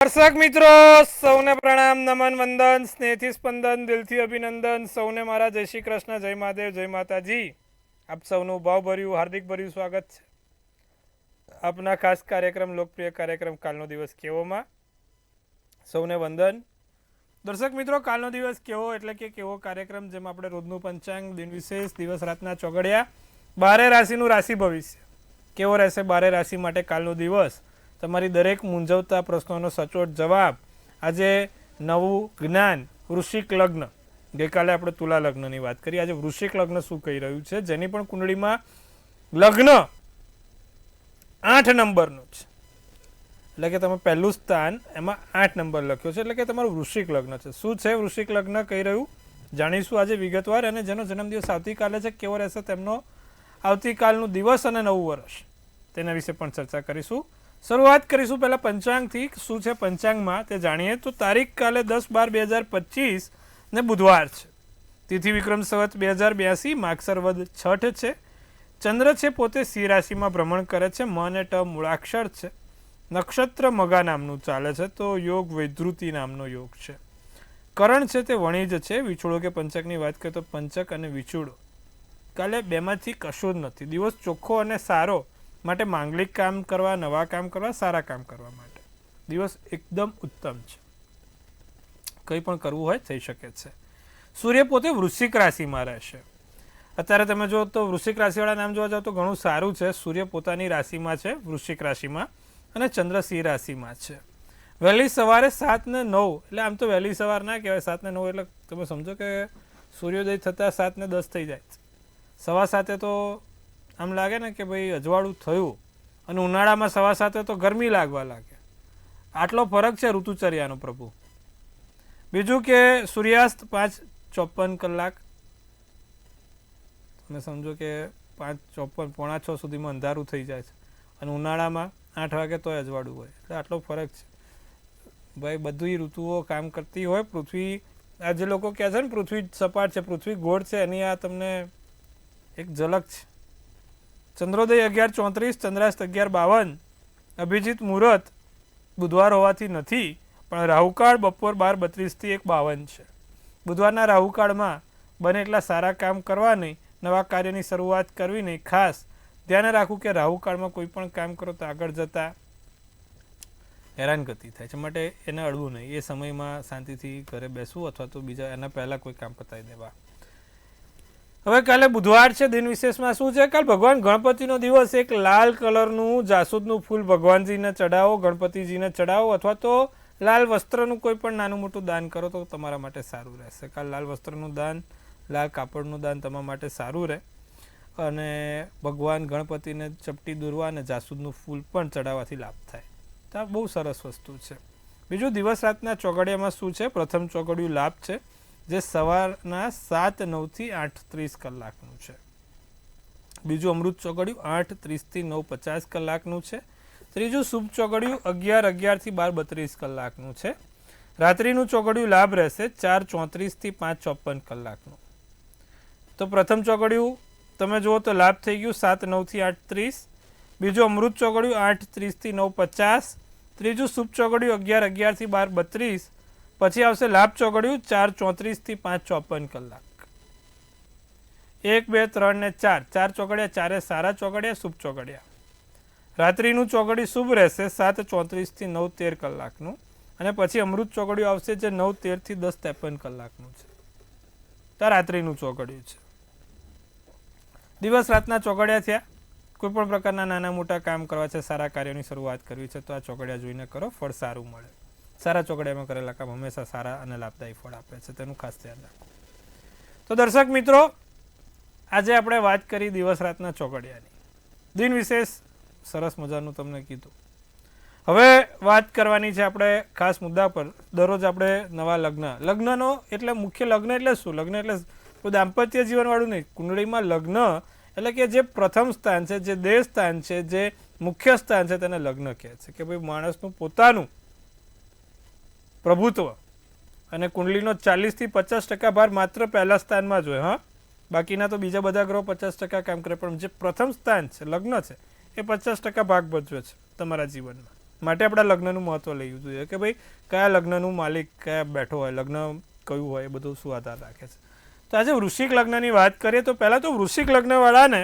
દર્શક મિત્રો સૌને પ્રણામ, નમન, વંદન, સ્નેહથી સ્પંદન, દિલથી અભિનંદન. સૌને મારા જય શ્રી કૃષ્ણ, જય મહાદેવ, જય માતાજી. આપ સૌનું ભાવભર્યું હાર્દિક ભર્યું સ્વાગત છે આપના ખાસ કાર્યક્રમ, લોકપ્રિય કાર્યક્રમ કાલનો દિવસ કેવોમાં. સૌને વંદન. દર્શક મિત્રો, કાલનો દિવસ કેવો એટલે કે કેવો કાર્યક્રમ જેમાં આપણે રોજનું પંચાંગ, દિન વિશેષ, દિવસ રાતના ચોગડિયા, 12 રાશિનું રાશિ ભવિષ્ય કેવો રહેશે 12 રાશિ માટે કાલનો દિવસ, તમારી દરેક મૂંઝવતા પ્રશ્નોનો સચોટ જવાબ. આજે નવું જ્ઞાન, વૃશ્ચિક લગ્ન. ગઈકાલે આપણે તુલા લગ્નની વાત કરી, આજે વૃશ્ચિક લગ્ન શું કહી રહ્યું છે. જેની પણ કુંડળીમાં લગ્ન 8 નંબરનું છે, એટલે કે તમે પહેલું સ્થાન એમાં 8 નંબર લખ્યો છે, એટલે કે તમારું વૃશ્ચિક લગ્ન છે. શું છે વૃશ્ચિક લગ્ન કહી રહ્યું જાણીશું આજે વિગતવાર. અને જેનો જન્મદિવસ આવતીકાલે છે, કેવો રહેશે તેમનો આવતીકાલનું દિવસ અને નવું વર્ષ, તેના વિશે પણ ચર્ચા કરીશું. શરૂઆત કરીશું પહેલાં પંચાંગથી. શું છે પંચાંગમાં તે જાણીએ. તો તારીખ કાલે 10/12/2025 ને બુધવાર છે. તિથિ વિક્રમ સંવત 2082, માગસર વદ છઠ છે. ચંદ્ર છે પોતે સિંહ રાશિમાં ભ્રમણ કરે છે. મ અને ટ મૂળાક્ષર છે. નક્ષત્ર મગા નામનું ચાલે છે. તો યોગ વૈધૃતિ નામનો યોગ છે. કરણ છે તે વણિજ છે. વિછોડો કે પંચકની વાત કરીએ તો પંચક અને વિછોડો. કાલે બેમાંથી કશું જ નથી. દિવસ ચોખ્ખો અને સારો માટે માંગલિક કામ કરવા, નવા કામ કરવા, સારા કામ કરવા માટે દિવસ એકદમ ઉત્તમ છે. કંઈ પણ કરવું હોય થઈ શકે છે. સૂર્ય પોતે વૃશ્ચિક રાશિમાં રહેશે. અત્યારે તમે જો તો વૃશ્ચિક રાશિવાળા નામ જોવા જાવ તો ઘણું સારું છે. સૂર્ય પોતાની રાશિમાં છે, વૃશ્ચિક રાશિમાં, અને ચંદ્ર સિંહ રાશિમાં છે. વહેલી સવારે 7 ને 9, એટલે આમ તો વહેલી સવાર ના કહેવાય, 7 ને 9 એટલે તમે સમજો કે સૂર્યોદય થતાં 7 ને 10 થઈ જાય છે. 7:15 તો આમ લાગે ને કે ભાઈ અજવાળું થયું, અને ઉનાળામાં 7:15 તો ગરમી લાગવા લાગે. આટલો ફરક છે ઋતુચર્યાનો પ્રભુ. બીજું કે સૂર્યાસ્ત 5:54 કલાક, તમે સમજો કે 5:54, 5:45 સુધીમાં અંધારું થઈ જાય છે, અને ઉનાળામાં 8 વાગે તોય અજવાળું હોય. એટલે આટલો ફરક છે ભાઈ. બધી ઋતુઓ કામ કરતી હોય. પૃથ્વી, આ જે લોકો કહે છે ને પૃથ્વી સપાટ છે, પૃથ્વી ગોળ છે, એની આ તમને એક ઝલક છે. ચંદ્રોદય 11:34, ચંદ્રાસ્ત 11:52, અભિજીત મુહૂર્ત બુધવાર હોવાથી નથી, પણ રાહુકાળ બપોર 12:32 થી 1:52 છે. બુધવારના રાહુકાળમાં બને એટલા સારા કામ કરવા નહીં, નવા કાર્યની શરૂઆત કરવી નહીં. ખાસ ધ્યાન રાખવું કે રાહુકાળમાં કોઈ પણ કામ કરો તો આગળ જતા હેરાનગતિ થાય છે, માટે એને અડવું નહીં. એ સમયમાં શાંતિથી ઘરે બેસવું, અથવા તો બીજા એના પહેલાં કોઈ કામ પતાવી દેવા. હવે કાલે બુધવાર છે. દિન વિશેષમાં શું છે? કાલ ભગવાન ગણપતિનો દિવસ. એક લાલ કલરનું જાસૂદનું ફૂલ ભગવાનજીને ચડાવો, ગણપતિજીને ચડાવો, અથવા તો લાલ વસ્ત્રનું કોઈ પણ નાનું મોટું દાન કરો તો તમારા માટે સારું રહેશે. કાલ લાલ વસ્ત્રનું દાન, લાલ કાપડનું દાન તમારા માટે સારું રહે. અને ભગવાન ગણપતિને ચપટી દોરવા અને જાસૂદનું ફૂલ પણ ચડાવવાથી લાભ થાય. તો આ બહુ સરસ વસ્તુ છે. બીજું દિવસ રાતના ચોગડિયામાં શું છે? પ્રથમ ચોગડિયું લાભ છે, જે સવારના 7:09 થી 8:30 કલાકનું છે. બીજું અમૃત ચોગડિયું 8:30 થી 9:50 કલાકનું છે. ત્રીજું શુભ ચોગડિયું 11:11 થી 12:32 કલાકનું છે. રાત્રિનું ચોગડિયું લાભ રહેશે 4:34 થી 5:54 કલાકનું. તો પ્રથમ ચોગડિયું તમે જુઓ તો લાભ થઈ ગયું 7:09 થી 8:30. બીજું અમૃત ચોગડિયું 8:30 થી 9:50. ત્રીજું શુભ ચોગડિયું 11:11 થી 12:32. પછી આવશે લાભ ચોગડિયું 4:34 થી 5:54 કલાક. 1, 2, 3 ને 4, 4 ચોગડિયા, 4 સારા ચોગડિયા, શુભ ચોગડિયા. રાત્રિનું ચોગડિયું શુભ રહેશે 7:34 થી 9:13 કલાકનું. અને પછી અમૃત ચોગડિયું આવશે જે 9:13 થી 10:53 કલાકનું છે. તો રાત્રિનું ચોગડિયું છે. દિવસ રાતના ચોગડિયા થયા. કોઈ પણ પ્રકારના નાના મોટા કામ કરવા છે, સારા કાર્યોની શરૂઆત કરવી છે, તો આ ચોગડિયા જોઈને કરો, ફળ સારું મળે. સારા ચોગડિયામાં કરેલા કામ હંમેશા સારા અને લાભદાયી ફળ આપે છે, તેનું ખાસ ધ્યાન રાખો. તો દર્શક મિત્રો, આજે આપણે વાત કરી દિવસ રાતના ચોગડિયાની. દિન વિશેષ સરસ મજાનું તમને કીધું. હવે વાત કરવાની છે આપણે ખાસ મુદ્દા પર. દરરોજ આપણે નવા લગ્નનો એટલે મુખ્ય લગ્ન એટલે શું? લગ્ન એટલે દાંપત્ય જીવનવાળું નહીં. કુંડળીમાં લગ્ન એટલે કે જે પ્રથમ સ્થાન છે, જે દેહ સ્થાન છે, જે મુખ્ય સ્થાન છે, તેને લગ્ન કહે છે. કે ભાઈ માણસનું પોતાનું પ્રભુત્વ. અને કુંડલીનો 40 થી 50% ભાર માત્ર પહેલા સ્થાનમાં જ હોય. હા, બાકીના તો બીજા બધા ગ્રહો 50% કામ કરે, પણ જે પ્રથમ સ્થાન છે, લગ્ન છે, એ 50% ભાગ ભજવે છે તમારા જીવનમાં. માટે આપણે લગ્નનું મહત્વ લેવું જોઈએ કે ભાઈ કયા લગ્નનું માલિક કયા બેઠો હોય, લગ્ન કયું હોય, એ બધું શું આધાર રાખે છે. તો આજે વૃશ્ચિક લગ્નની વાત કરીએ તો પહેલાં તો વૃશ્ચિક લગ્નવાળાને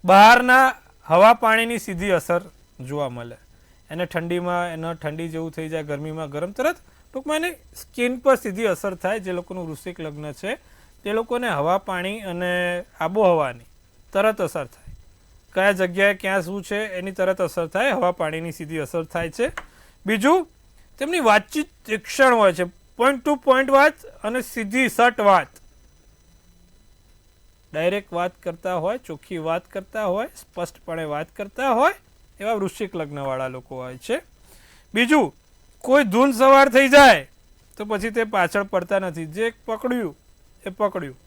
બહારના હવા પાણીની સીધી અસર જોવા મળે. એને ઠંડીમાં એને ઠંડી જેવું થઈ જાય, ગરમીમાં ગરમ, તરત ટૂંકમાં એની સ્કિન પર સીધી અસર થાય. જે લોકોનું વૃશ્ચિક લગ્ન છે તે લોકોને હવા પાણી અને આબોહવાની તરત અસર થાય. કયા જગ્યાએ ક્યાં શું છે એની તરત અસર થાય, હવા પાણીની સીધી અસર થાય છે. બીજું, તેમની વાતચીત તીક્ષ્ણ હોય છે, પોઈન્ટ ટુ પોઈન્ટ વાત અને સીધી સટ વાત, ડાયરેક્ટ વાત કરતા હોય, ચોખ્ખી વાત કરતા હોય, સ્પષ્ટપણે વાત કરતા હોય, એવા વૃશ્ચિક લગ્નવાળા લોકો હોય છે. બીજું, કોઈ ધૂન સવાર થઈ જાય તો પછી તે પાછળ પડતા નથી. જે પકડ્યું એ પકડ્યું,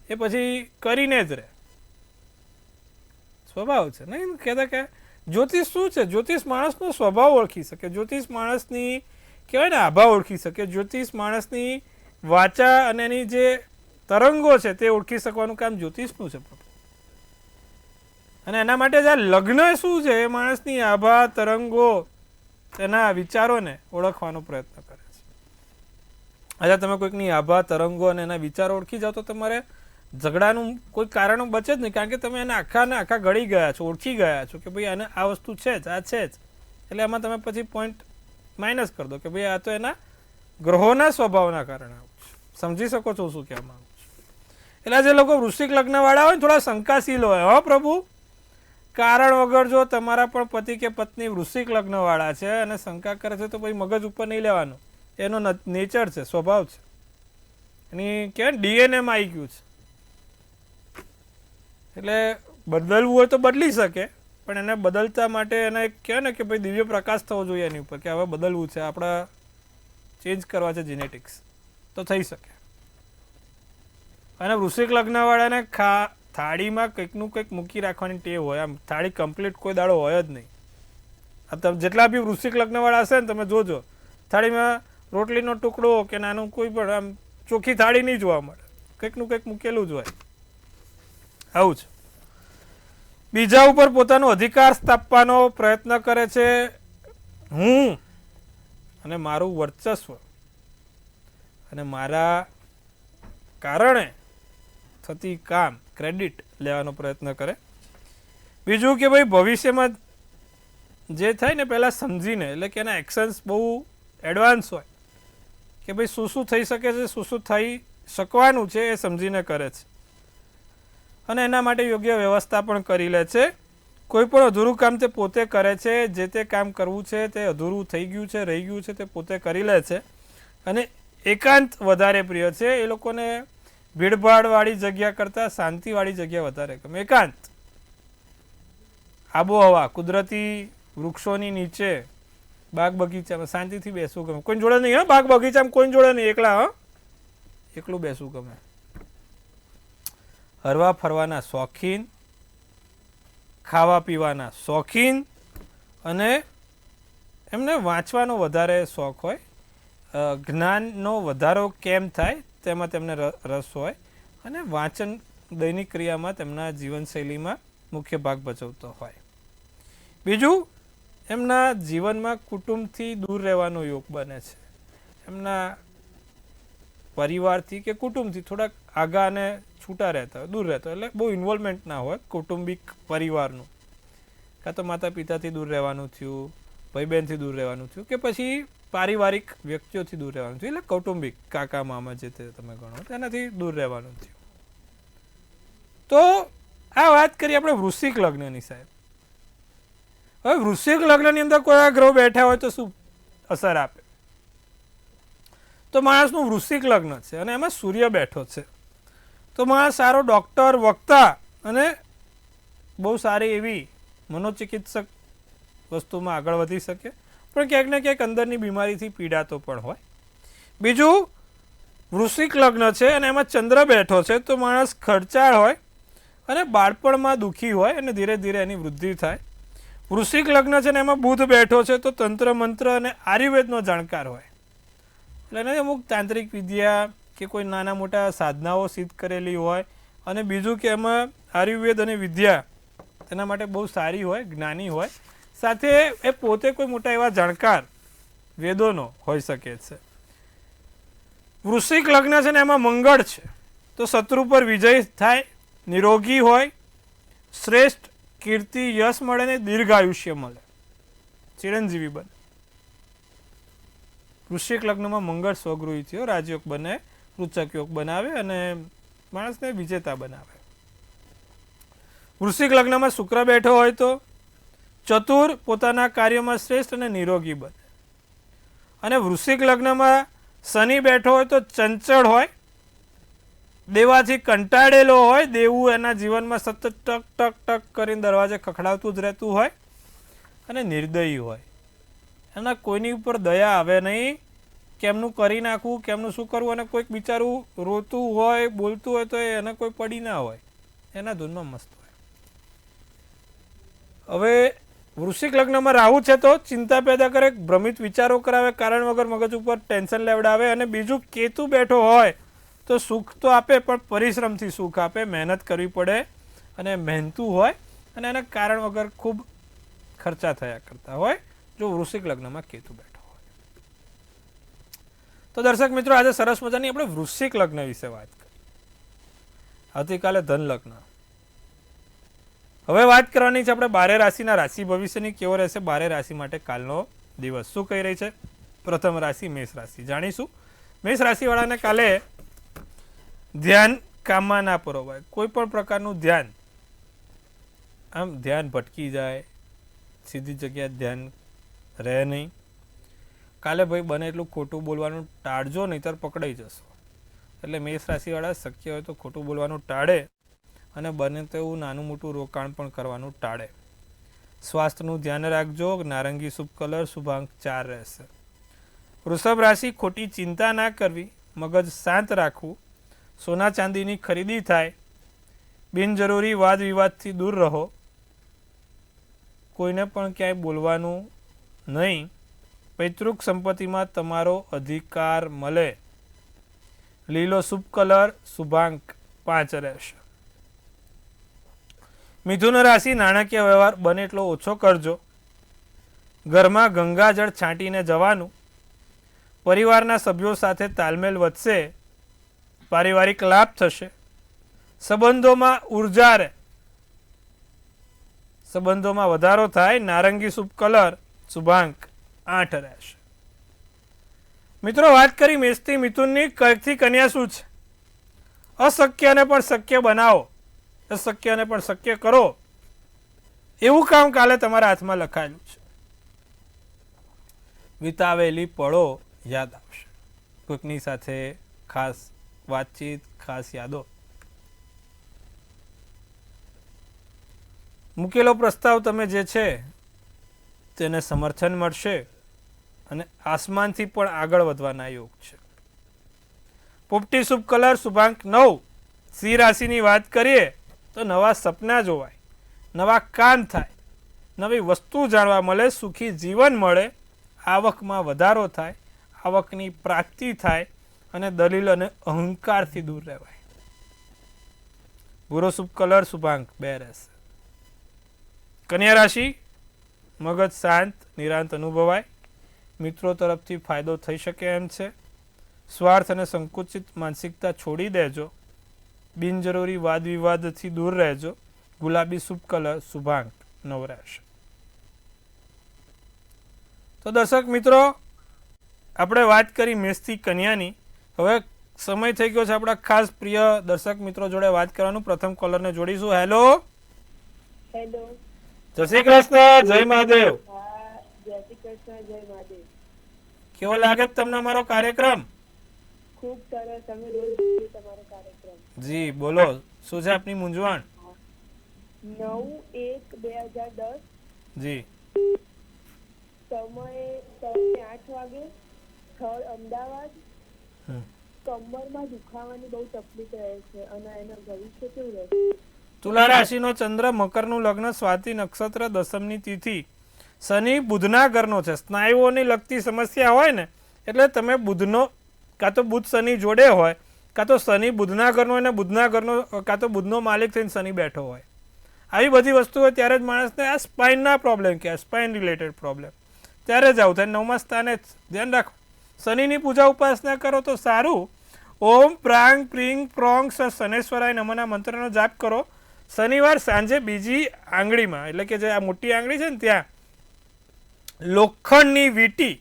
એ પછી કરીને જ રહે, સ્વભાવ છે. નહીં કહેતા કે જ્યોતિષ શું છે? જ્યોતિષ માણસનો સ્વભાવ ઓળખી શકે, જ્યોતિષ માણસની કહેવાય ને આભા ઓળખી શકે, જ્યોતિષ માણસની વાચા અને એની જે તરંગો છે તે ઓળખી શકવાનું કામ જ્યોતિષનું છે. અને એના માટે જ આ લગ્ન શું છે એ માણસની આભા તરંગો એના વિચારોને ઓળખવાનો પ્રયત્ન કરે છે. આજે તમે કોઈકની આભા તરંગો અને એના વિચારો ઓળખી જાઓ તો તમારે ઝઘડાનું કોઈ કારણ બચે જ નહીં, કારણ કે તમે એને આખા ગળી ગયા છો, ઓળખી ગયા છો કે ભાઈ આને આ વસ્તુ છે જ, આ છે જ. એટલે એમાં તમે પછી પોઈન્ટ માઇનસ કરી દો કે ભાઈ આ તો એના ગ્રહોના સ્વભાવના કારણે આવું છે. સમજી શકો છો શું કહેવા માંગુ છું? એટલે જે લોકો વૃશ્ચિક લગ્નવાળા હોય થોડા શંકાશીલ હોય, હો પ્રભુ, કારણ વગર જો તમારા પણ પતિ કે પત્ની વૃશ્ચિક લગ્નવાળા છે અને શંકા કરે છે તો પછી મગજ ઉપર નહીં લેવાનું. એનો નેચર છે, સ્વભાવ છે, એની કહેવાય ડીએનએમાં આવી ગયું છે. એટલે બદલવું હોય તો બદલી શકે, પણ એને બદલતા માટે એને કહેવાય ને કે ભાઈ દિવ્ય પ્રકાશ થવો જોઈએ એની ઉપર કે હવે બદલવું છે, આપણા ચેન્જ કરવા છે જીનેટિક્સ, તો થઈ શકે. અને વૃશ્ચિક લગ્નવાળાને થાળીમાં કંઈકનું કંઈક મૂકી રાખવાની ટેવ હોય. આમ થાળી કમ્પ્લીટ કોઈ દાડો હોય જ નહીં. આ તમે જેટલા બી વૃશ્ચિક લગ્નવાળા હશે ને તમે જોજો, થાળીમાં રોટલીનો ટુકડો કે નાનું કોઈ પણ આમ ચોખ્ખી થાળી નહીં જોવા મળે, કંઈકનું કંઈક મૂકેલું જ હોય. આવું છે. બીજા ઉપર પોતાનો અધિકાર સ્થાપવાનો પ્રયત્ન કરે છે. હું અને મારું વર્ચસ્વ અને મારા કારણે થતી કામ ક્રેડિટ લેવાનો પ્રયત્ન કરે. બીજું કે ભાઈ ભવિષ્યમાં જે થાય ને પહેલાં સમજીને, એટલે કે એના એક્શન્સ બહુ એડવાન્સ હોય કે ભાઈ શું શું થઈ શકે છે, શું શું થઈ શકવાનું છે એ સમજીને કરે છે. અને એના માટે યોગ્ય વ્યવસ્થા પણ કરી લે છે. કોઈ પણ અધૂરું કામ તે પોતે કરે છે. જે તે કામ કરવું છે તે અધૂરું થઈ ગયું છે, રહી ગયું છે તે પોતે કરી લે છે. અને એકાંત વધારે પ્રિય છે. એ લોકોને ભીડભાડવાળી જગ્યા કરતાં શાંતિવાળી જગ્યા વધારે ગમે. એકાંત, આબોહવા, કુદરતી વૃક્ષોની નીચે, બાગ બગીચામાં શાંતિથી બેસવું ગમે. કોઈ જોડે નહીં, હા, બાગ બગીચામાં કોઈ જોડે નહીં, એકલા, હા, એકલું બેસવું ગમે. હરવા ફરવાના શોખીન, ખાવા પીવાના શોખીન, અને એમને વાંચવાનો વધારે શોખ હોય. જ્ઞાનનો વધારો કેમ થાય તેમાં તેમને રસ હોય. અને વાંચન દૈનિક ક્રિયામાં તેમના જીવનશૈલીમાં મુખ્ય ભાગ ભજવતો હોય. બીજું, એમના જીવનમાં કુટુંબથી દૂર રહેવાનો યોગ બને છે. એમના પરિવારથી કે કુટુંબથી થોડાક આગા અને છૂટા રહેતા હોય, દૂર રહેતા હોય. એટલે બહુ ઇન્વોલ્વમેન્ટ ના હોય કૌટુંબિક પરિવારનું. કાં તો માતા પિતાથી દૂર રહેવાનું થયું, ભાઈ બહેનથી દૂર રહેવાનું થયું, કે પછી પારિવારિક વ્યક્તિઓથી દૂર રહેવાનું થયું. એટલે કૌટુંબિક કાકા મામા જે તે તમે ગણો તેનાથી દૂર રહેવાનું થયું. તો આ વાત કરીએ આપણે વૃશ્ચિક લગ્નની. સાહેબ, હવે વૃશ્ચિક લગ્નની અંદર કોઈ ગ્રહ બેઠા હોય તો શું અસર આપે? તો માણસનું વૃશ્ચિક લગ્ન છે અને એમાં સૂર્ય બેઠો છે. તો માણસ સારો ડૉક્ટર, વક્તા અને બહુ સારી એવી મનોચિકિત્સક વસ્તુમાં આગળ વધી શકે, પણ ક્યાંક ને ક્યાંક અંદરની બીમારીથી પીડાતો પણ હોય. બીજું, વૃશ્ચિક લગ્ન છે અને એમાં ચંદ્ર બેઠો છે, તો માણસ ખર્ચાળ હોય અને બાળપણમાં દુઃખી હોય અને ધીરે ધીરે એની વૃદ્ધિ થાય. વૃશ્ચિક લગ્ન છે ને એમાં બુધ બેઠો છે, તો તંત્ર મંત્ર અને આયુર્વેદનો જાણકાર હોય. એટલે એને અમુક તાંત્રિક વિદ્યા કે કોઈ નાના મોટા સાધનાઓ સિદ્ધ કરેલી હોય. અને બીજું કે એમાં આયુર્વેદ અને વિદ્યા તેના માટે બહુ સારી હોય, જ્ઞાની હોય, સાથે એ પોતે કોઈ મોટા એવા જાણકાર વેદોનો હોઈ શકે છે. વૃશ્ચિક લગ્ન છે ને એમાં મંગળ છે, તો શત્રુ પર વિજય થાય, નિરોગી હોય, શ્રેષ્ઠ કીર્તિ યશ મળે ને દીર્ઘાયુષ્ય મળે, ચિરંજીવી બને. વૃશ્ચિક લગ્નમાં મંગળ સ્વગૃહી થયો, રાજયોગ બને, રૂચક યોગ બનાવે અને માણસને વિજેતા બનાવે. વૃશ્ચિક લગ્નમાં શુક્ર બેઠો હોય તો ચતુર, પોતાના કાર્યમાં શ્રેષ્ઠ અને નિરોગી બને. અને વૃશ્ચિક લગ્નમાં શનિ બેઠો હોય તો ચંચળ હોય, દેવાથી કંટાળેલો હોય, દેવું એના જીવનમાં સતત ટક ટક ટક કરીને દરવાજે ખખડાવતું જ રહેતું હોય અને નિર્દયી હોય. એના કોઈની ઉપર દયા આવે નહીં, કેમનું કરી નાખવું, કેમનું શું કરવું, અને કોઈક બિચારું રોતું હોય, બોલતું હોય તો એને કોઈ પડી ના હોય, એના ધૂનમાં મસ્ત હોય. હવે વૃશ્ચિક લગ્નમાં રાહુ છે તો ચિંતા પેદા કરે, ભ્રમિત વિચારો કરાવે, કારણ વગર મગજ ઉપર ટેન્શન લેવડાવે. અને બીજું કેતુ બેઠો હોય તો સુખ તો આપે પણ પરિશ્રમથી સુખ આપે, મહેનત કરવી પડે અને મહેનતું હોય અને એના કારણ વગર ખૂબ ખર્ચા થયા કરતા હોય જો વૃશ્ચિક લગ્નમાં કેતુ બેઠો હોય. તો દર્શક મિત્રો, આજે સરસ મજાની આપણે વૃશ્ચિક લગ્ન વિશે વાત કરી. આવતીકાલે ધન લગ્ન. હવે વાત કરવાની છે આપણે 12 રાશિના રાશિ ભવિષ્યની. કેવો રહેશે 12 રાશિ માટે કાલનો દિવસ, શું કહી રહી છે? પ્રથમ રાશિ મેષ રાશિ જાણીશું. મેષ રાશિવાળાને કાલે ધ્યાન કામમાં ના પરોવાય, કોઈ પણ પ્રકારનું ધ્યાન, આમ ધ્યાન ભટકી જાય, સીધી જગ્યાએ ધ્યાન રહે નહીં. કાલે ભાઈ બને એટલું ખોટું બોલવાનું ટાળજો, નહીંતર પકડાઈ જશો. એટલે મેષ રાશિવાળા શક્ય હોય તો ખોટું બોલવાનું ટાળે અને બને તેવું નાનું મોટું રોકાણ પણ કરવાનું ટાળે. સ્વાસ્થ્યનું ધ્યાન રાખજો. નારંગી શુભ કલર, શુભાંક 4 રહેશે. વૃષભ રાશિ, ખોટી ચિંતા ના કરવી, મગજ શાંત રાખવું, સોના ચાંદીની ખરીદી થાય, બિનજરૂરી વાદ વિવાદથી દૂર રહો, કોઈને પણ ક્યાંય બોલવાનું નહીં, પૈતૃક સંપત્તિમાં તમારો અધિકાર મળે. લીલો શુભ કલર, શુભાંક 5 રહેશે. મિથુન રાશિ, નાણાકીય વ્યવહાર બને એટલો ઓછો કરજો, ઘરમાં ગંગાજળ છાંટીને જવાનું, પરિવારના સભ્યો સાથે તાલમેલ વધશે, પારિવારિક લાભ થશે, સંબંધોમાં ઉર્જા રહે, સંબંધોમાં વધારો થાય. નારંગી શુભ કલર, શુભાંક 8 રહેશે. મિત્રો, વાત કરી મેષથી મિથુનની. થી કન્યા શું છે? અશક્યને પણ શક્ય બનાવો, અશક્યને પણ શક્ય કરો, એવું કામ કાલે તમારા હાથમાં લખાયેલું છે. વિતાવેલી પળો યાદ આવશે, કોઈકની સાથે ખાસ વાતચીત, ખાસ યાદો. મૂકેલો પ્રસ્તાવ તમે જે છે તેને સમર્થન મળશે અને આસમાનથી પણ આગળ વધવાના યોગ છે. પોપટી શુભ કલર, શુભાંક 9. સિંહ રાશિની વાત કરીએ તો નવા સપના જોવાય, નવા કામ થાય, નવી વસ્તુ જાણવા મળે, સુખી જીવન મળે, આવકમાં વધારો થાય, આવકની પ્રાપ્તિ થાય અને દલીલ અને અહંકારથી દૂર રહેવાય. ભૂરો શુભ કલર, શુભાંક 2 રહેશે. કન્યા રાશિ, મગજ શાંત, નિરાંત અનુભવાય, મિત્રો તરફથી ફાયદો થઈ શકે એમ છે. સ્વાર્થ અને સંકુચિત માનસિકતા છોડી દેજો, બિનજરૂરી વાદ વિવાદથી દૂર રહેજો. ગુલાબી શુભ કલર, શુભાંક 9 રહેશે. તો દર્શક મિત્રો, આપણે વાત કરી મેષથી કન્યાની. હવે સમય થઈ ગયો છે આપણા ખાસ પ્રિય દર્શક મિત્રો જોડે વાત કરવાનું. પ્રથમ કોલરને જોડીશું. હેલો. હેલો. જય શ્રી કૃષ્ણ. જય મહાદેવ. જય શ્રી કૃષ્ણ. જય મહાદેવ. કેવો લાગે તમને અમારો કાર્યક્રમ? ખૂબ સરસ. તમે રોજ જોઈએ તમારો કાર્યક્રમ. જી બોલો, શું છે આપની મૂંઝવણ? 9/1/2010. જી. સમય 8 વાગે, સ્થળ અમદાવાદ. કમરમાં દુખાવાની બહુ તકલીફ રહે છે અને એનું ભવિષ્ય કેવું રહેશે? તુલા રાશિનો ચંદ્ર, મકરનું લગ્ન, સ્વાતિ નક્ષત્ર, દસમની તિથિ. શનિ બુધના ઘરનો છે. સ્નાયુઓની લગતી સમસ્યા હોય ને એટલે તમે બુધનો, કાં તો બુધ શનિ જોડે હોય, કાં તો શનિ બુધના ઘરનો અને બુધના ઘરનો, કાં તો બુધનો માલિક થઈને શનિ બેઠો હોય. આવી બધી વસ્તુ હોય ત્યારે જ માણસને આ સ્પાઇનના પ્રોબ્લેમ કે સ્પાઇન રિલેટેડ પ્રોબ્લેમ ત્યારે જ આવું થાય. 9મા સ્થાને ધ્યાન રાખો. શનિની પૂજા ઉપાસના કરો તો સારું. ઓમ પ્રાંગ પ્રિંગ પ્રોંગ શનેશ્વરાય નમઃના મંત્રનો જાપ કરો. શનિવાર સાંજે બીજી આંગળીમાં એટલે કે જે આ મોટી આંગળી છે ને ત્યાં લોખંડની વીંટી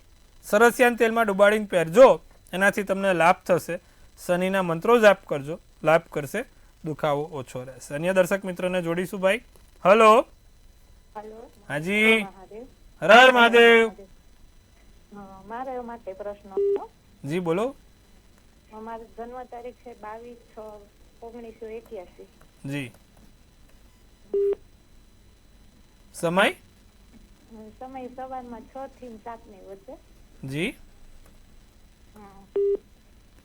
સરસિયાના તેલમાં ડુબાડીને પહેરજો. એનાથી તમને લાભ થશે. શનિના મંત્રો જાપ કરજો, લાભ કરશે, દુખાવો ઓછો રહેશે. અન્ય દર્શક મિત્રોને જોડીશું ભાઈ. હલો. હાજી. હર હર મહાદેવ. મારા માટે પ્રશ્ન હતો. જી બોલો. મારી જન્મ તારીખ છે 22/6/1981. જી. સમય સમય સવારમાં 6 થી 7 ની વચ્ચે. જી.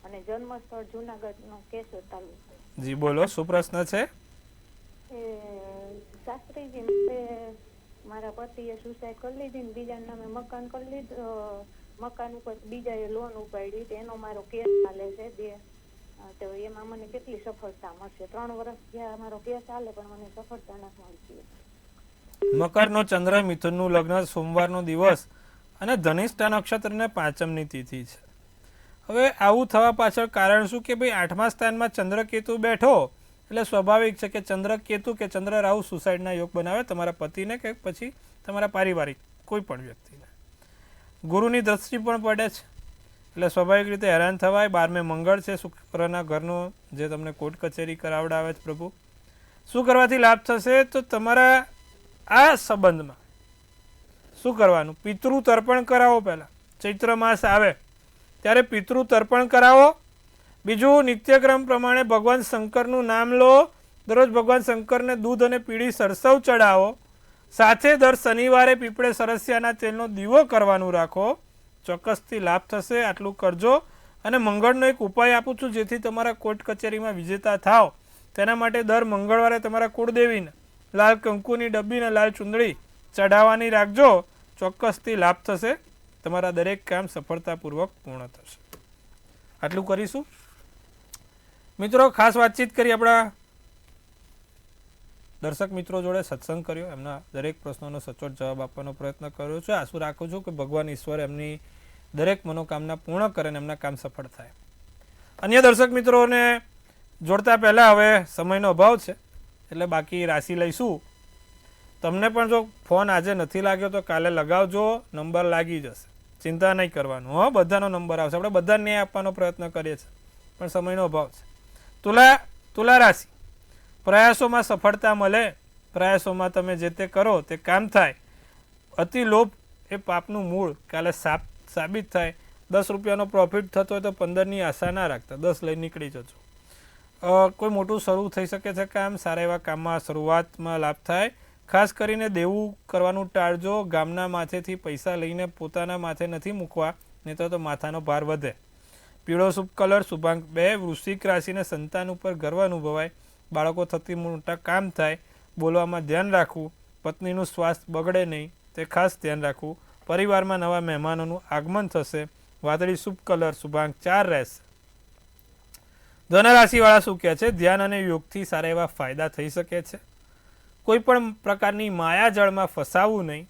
અને જન્મ સ્થળ જુનાગઢ નો કેશોદ તાલુકો. જી બોલો, શું પ્રશ્ન છે? એ શાસ્ત્રીજી મારે મારા પતિએ સુસાઇડ કરી લીધી ને બીજા નામે મકાન કરી લીધું. મકાન ઉપર બીજાએ લોન ઉપાડી, એનો મારો કેસ ચાલે છે. તો એમાં મને કેટલી સફળતા મળશે? 3 વર્ષ થયા મારો કેસ ચાલે પણ મને સફળતા નથી મળતી. મકરનો ચંદ્ર, મિથુનનું લગ્ન, સોમવારનો દિવસ અને ધનિષ્ઠા નક્ષત્રને 5મની તિથિ છે. હવે આવું થવા પાછળ કારણ શું કે ભાઈ 8મા સ્થાનમાં ચંદ્રકેતુ બેઠો એટલે સ્વાભાવિક છે કે ચંદ્રકેતુ કે ચંદ્ર રાહુ સુસાઇડના યોગ બનાવે તમારા પતિને કે પછી તમારા પારિવારિક કોઈ પણ વ્યક્તિને. ગુરુની દ્રષ્ટિ પણ પડે છે એટલે સ્વાભાવિક રીતે હેરાન થવાય. 12મે મંગળ છે, શુક્રના ઘરનો, જે તમને કોર્ટ કચેરી કરાવડાવે છે. પ્રભુ શું કરવાથી લાભ થશે? તો તમારા આ સંબંધમાં શું કરવાનું? પિતૃ તર્પણ કરાવો. પહેલાં ચૈત્ર માસ આવે ત્યારે પિતૃ તર્પણ કરાવો. બીજું, નિત્યક્રમ પ્રમાણે ભગવાન શંકરનું નામ લો. દરરોજ ભગવાન શંકરને દૂધ અને પીળી સરસવ ચડાવો. સાથે દર શનિવારે પીપળે સરસિયાના તેલનો દીવો કરવાનું રાખો. ચોક્કસથી લાભ થશે. આટલું કરજો. અને મંગળનો એક ઉપાય આપું છું જેથી તમારા કોર્ટ કચેરીમાં વિજેતા થાવ. તેના માટે દર મંગળવારે તમારા કુળદેવીને લાલ કંકુની ડબ્બીને લાલ ચુંદડી ચઢાવવાની રાખજો. ચોક્કસથી લાભ થશે. તમારા દરેક કામ સફળતાપૂર્વક પૂર્ણ થશે. આટલું કરીશું. મિત્રો, ખાસ વાતચીત કરી આપણા દર્શક મિત્રો જોડે, સત્સંગ કર્યો, એમના દરેક પ્રશ્નોનો સચોટ જવાબ આપવાનો પ્રયત્ન કર્યો છે. આશા રાખું છું કે ભગવાન ઈશ્વર એમની દરેક મનોકામના પૂર્ણ કરે અને એમના કામ સફળ થાય. અન્ય દર્શક મિત્રોને જોડતા પહેલાં હવે સમયનો અભાવ છે એટલે બાકી રાશિ લઈશું. તમને પણ જો ફોન આજે નથી લાગ્યો તો કાલે લગાવજો, નંબર લાગી જશે. ચિંતા નહીં કરવાનું. હો, બધાનો નંબર આવશે. આપણે બધાને ન્યાય આપવાનો પ્રયત્ન કરીએ છીએ પણ સમયનો અભાવ છે. તુલા રાશિ, પ્રયાસોમાં સફળતા મળે. પ્રયાસોમાં તમે જે તે કરો તે કામ થાય. અતિ લોભ એ પાપનું મૂળ. કાલે સાબિત થાય. 10 રૂપિયાનો પ્રોફિટ થતો હોય તો 15ની આશા ના રાખતા, 10 લઈને નીકળી જજો. કોઈ મોટું શરૂ થઈ શકે છે કામ. સારા એવા કામમાં શરૂઆતમાં લાભ થાય. ખાસ કરીને દેવું કરવાનું ટાળજો. ગામના માથેથી પૈસા લઈને પોતાના માથે નથી મૂકવા, નહીં તો માથાનો ભાર વધે. પીળો શુભ કલર, શુભાંક 2. વૃશ્ચિક રાશિને સંતાન ઉપર ગર્વ અનુભવાય. બાળકો થતી મોટા કામ થાય. બોલવામાં ધ્યાન રાખવું. પત્નીનું સ્વાસ્થ્ય બગડે નહીં તે ખાસ ધ્યાન રાખવું. પરિવારમાં નવા મહેમાનોનું આગમન થશે. વાદળી શુભ કલર, શુભાંક 4 રહેશે. ધન રાશિવાળા શું કહે છે? ધ્યાન અને યોગથી સારા એવા ફાયદા થઈ શકે છે. કોઈ પણ પ્રકારની માયાજળમાં ફસાવવું નહીં.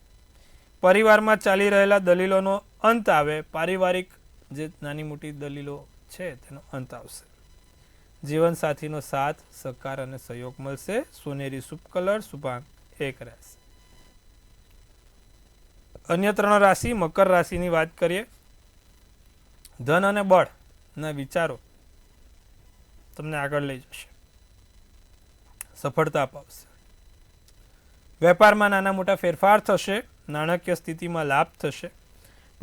પરિવારમાં ચાલી રહેલા દલીલોનો અંત આવે. પારિવારિક જે નાની મોટી દલીલો છે તેનો અંત આવશે. જીવનસાથીનો સાથ, સહકાર અને સહયોગ મળશે. સોનેરી શુભ કલર, શુભાંક 1 રહેશે. અન્ય 3 રાશિ, મકર રાશિની વાત કરીએ. ધન અને બળના વિચારો તમને આગળ લઈ જશે, સફળતા અપાવશે. વેપારમાં નાના મોટા ફેરફાર થશે. નાણાકીય સ્થિતિમાં લાભ થશે.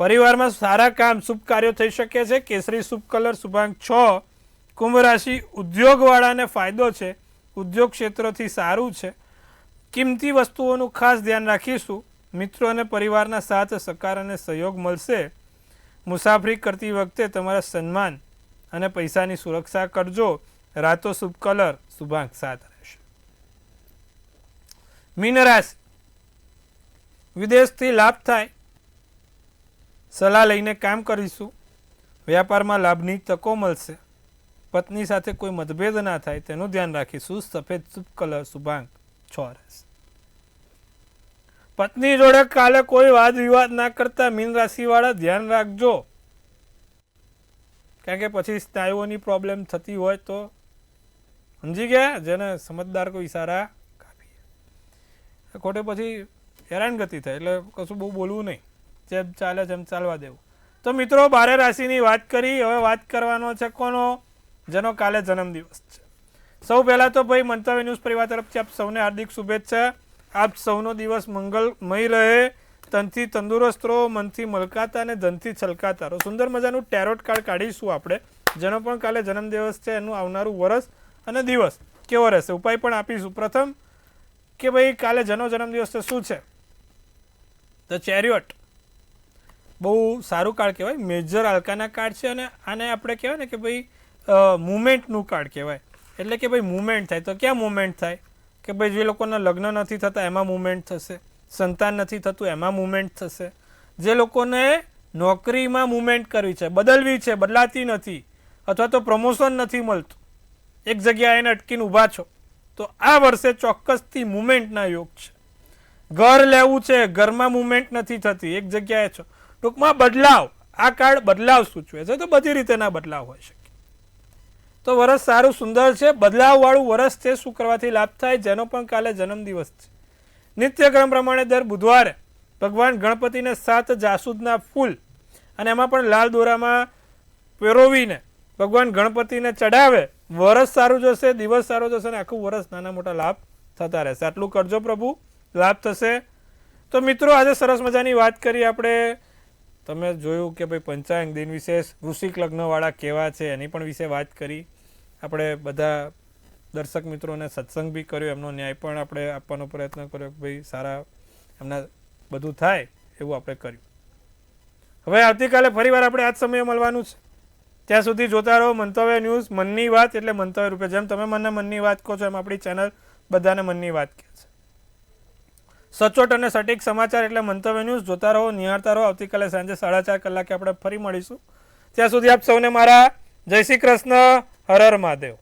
પરિવારમાં સારા કામ, શુભ કાર્યો થઈ શકે છે. કેસરી શુભ કલર, શુભાંક 6. કુંભ રાશિ, ઉદ્યોગવાળાને ફાયદો છે. ઉદ્યોગ ક્ષેત્રથી સારું છે. કિંમતી વસ્તુઓનું ખાસ ધ્યાન રાખીશું. મિત્રો અને પરિવારના સાથ, સહકાર અને સહયોગ મળશે. મુસાફરી કરતી વખતે તમારા સન્માન અને પૈસાની સુરક્ષા કરજો. રાતો શુભ કલર, શુભાંક 7 રહેશે. મીન રાશિ, વિદેશથી લાભ થાય. સલાહ લઈને કામ કરીશું. વ્યાપારમાં લાભની તકો મળશે. પત્ની સાથે કોઈ મતભેદ ના થાય તેનું ધ્યાન રાખીશું. સફેદ શુભ કલર, શુભાંક 6 રહેશે. પત્ની જોડે કાલે કોઈ વાદ વિવાદ ના કરતા મીન રાશિ વાળા ધ્યાન રાખજો, કારણ કે પછી સ્નાયુઓની પ્રોબ્લેમ થતી હોય તો સમજી ગયા, જેને સમજદાર કોઈ ઈશારા કાપી ખોટે પછી હેરાનગતિ થાય, એટલે કશું બહુ બોલવું નહીં, જેમ ચાલે જેમ ચાલવા દેવું. તો મિત્રો 12 રાશિની વાત કરી, હવે વાત કરવાનો છે કોનો, જેનો કાલે જન્મદિવસ છે. સૌ પહેલાં તો ભાઈ મંતવ્ય ન્યૂઝ પરિવાર તરફથી આપ સૌને હાર્દિક શુભેચ્છા. આપ સૌનો દિવસ મંગલમય રહે, તનથી તંદુરસ્ત રહો, મનથી મલકાતા અને ધનથી છલકાતા રહો. સુંદર મજાનું ટેરોટ કાર્ડ કાઢીશું આપણે, જેનો પણ કાલે જન્મદિવસ છે, એનું આવનારું વર્ષ અને દિવસ કેવો રહેશે, ઉપાય પણ આપીશું. પ્રથમ કે ભાઈ કાલે જેનો જન્મદિવસ છે શું છે, ધ ચેરિયોટ બહુ સારું કાર્ડ કહેવાય, મેજર આલ્કાના કાર્ડ છે, અને આને આપણે કહેવાય ને કે ભાઈ મુવમેન્ટનું કાર્ડ કહેવાય. એટલે કે ભાઈ મુવમેન્ટ થાય. તો ક્યાં મુવમેન્ટ થાય કે ભાઈ જે લોકોના લગ્ન નથી થતા એમાં મુવમેન્ટ થશે, સંતાન નથી થતું એમાં મુવમેન્ટ થશે, જે લોકોને નોકરીમાં મુવમેન્ટ કરવી છે, બદલવી છે, બદલાતી નથી, અથવા તો પ્રમોશન નથી મળતું, એક જગ્યાએ એને અટકીને ઊભા છો, તો આ વર્ષે ચોક્કસથી મુવમેન્ટના યોગ છે. ઘર લેવું છે, ઘરમાં મુવમેન્ટ નથી થતી, એક જગ્યાએ છો, ટૂંકમાં બદલાવ. આ કાર્ડ બદલાવ સૂચવે છે, તો બધી રીતેના બદલાવ હોય શકે. તો વરસ સારું સુંદર છે, બદલાવવાળું વરસ છે. શું કરવાથી લાભ થાય, જેનો પણ કાલે જન્મદિવસ છે. નિત્યક્રમ પ્રમાણે દર બુધવારે ભગવાન ગણપતિને 7 જાસૂદના ફૂલ અને એમાં પણ લાલ દોરામાં પેરોવીને ભગવાન ગણપતિને ચડાવે, વરસ સારું જશે, દિવસ સારો જશે અને આખું વરસ નાના મોટા લાભ થતા રહેશે. આટલું કરજો પ્રભુ, લાભ થશે. તો મિત્રો આજે સરસ મજાની વાત કરી આપણે. તમે જોયું કે ભાઈ પંચાંગ દિન વિશેષ વૃશ્ચિક લગ્નવાળા કેવા છે એની પણ વિશે વાત કરી. આપણે બધા દર્શક મિત્રોને સત્સંગ બી કર્યો, એમનો ન્યાય પણ આપણે આપવાનો પ્રયત્ન કર્યો કે ભાઈ સારા એમના બધું થાય એવું આપણે કર્યું. હવે આવતીકાલે ફરીવાર આપણે આ જ સમયે મળવાનું છે. ત્યાં સુધી જોતા રહો મંતવ્ય ન્યૂઝ, મનની વાત એટલે મંતવ્ય રૂપે. જેમ તમે મને મનની વાત કહો છો એમ આપણી ચેનલ બધાને મનની વાત કહે છે. સચોટ અને સટીક સમાચાર એટલે મંતવ્ય ન્યૂઝ. જોતા રહો, નિહાળતા રહો. આવતીકાલે સાંજે 4:30 કલાકે આપણે ફરી મળીશું. ત્યાં સુધી આપ સૌને મારા જય શ્રી કૃષ્ણ, હર હર મહાદેવ.